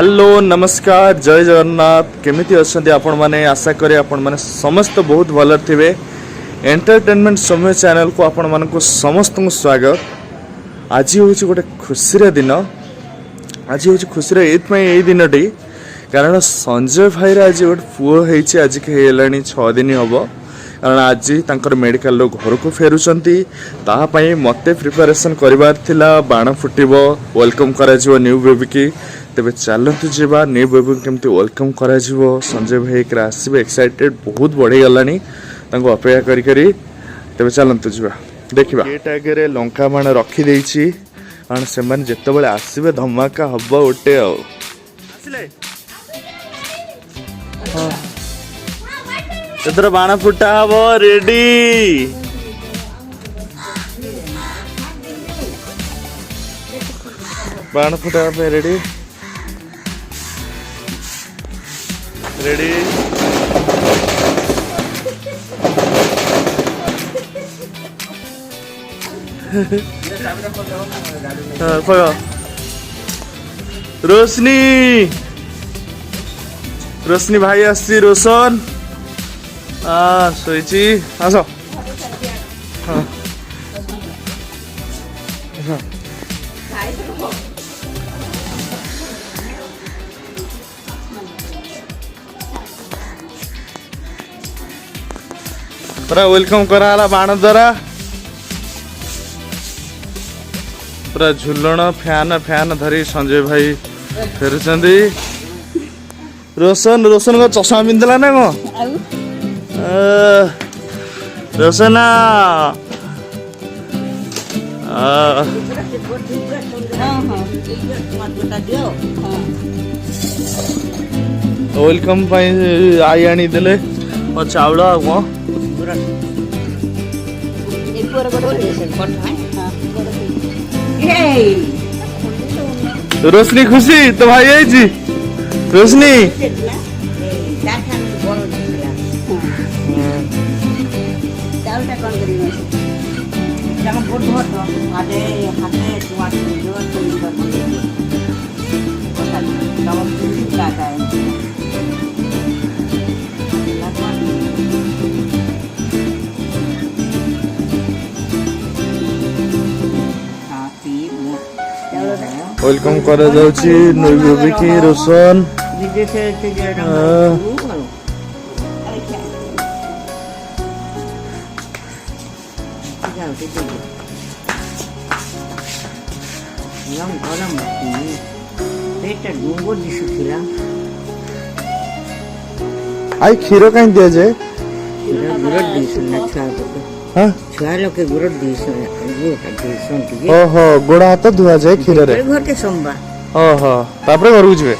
Hello नमस्कार जय जगन्नाथ केमिति अच्छे आपण मैंने आशा करें आपण मैंने समस्त बहुत भल थे। एंटरटेनमेंट समय चैनल को आपण मान को समस्त स्वागत। आज हूँ गोटे खुशी दिन, आज हूँ खुशी ये दिनटी कारण संजय भाई आज गोटे पुओ होती आज के 6 दिन हम कारण आज तंकर मेडिकल घर को फेरुचंती तापाई मते प्रिपरेशन करबार थिला बाण फुटिबो वेलकम करा जिवो न्यू बेबी की। तेबे चलतु जीवा न्यू बेबी केमती वेलकम करा जिवो संजय भाई के आसबे एक्साइटेड बहुत बढ़ी गलानी तांको अपेक्षा करी करी। तेबे चलतु जीवा देखिबा गेट आगे लंका बाण रखी देइछि कारण से माने जत्ते बेले आसीबे धमाका हबो ओटे आ आसिले हां इधर बाण फुटा हबो रेडी। बाण फुटा पे रेडी रेडी रोशनी रोशनी भाई आसी रोशन सोईची आस पूरा वेलकम करा बाण द्वारा पूरा झुलण फैन फैन धरी संजय भाई फेरुचंदी। रोशन रोशन को चश्मा पिंधला ना कौन रोशन वेलकम आई आनी देले और चावल आ कौन रोशनी खुशी तो भाई आई जी रोशनी वेलकम करा जाउची न्यू बेबी की रोशन आई क्षीर कहीं दिया जाए ओहो गोड़ा हाथ धुआ जाए क्षीर रे ओहो तापरे घर बुझबे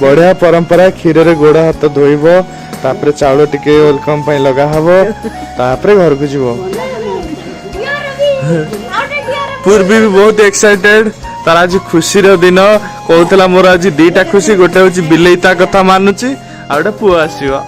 बढ़िया परंपरा क्षीर रे गोड़ा हाथ धोइबो तापरे चावल टिके वेलकम पई लगा हबो तापरे घर को जीवो। पूर्वी भी बहुत एक्साइटेड तार आज खुशी रो दिन कहूला मोर आज 2टा खुशी गोटे हूँ बिलेई ता कथा मानुची आ गोटे पुओ आसीबो।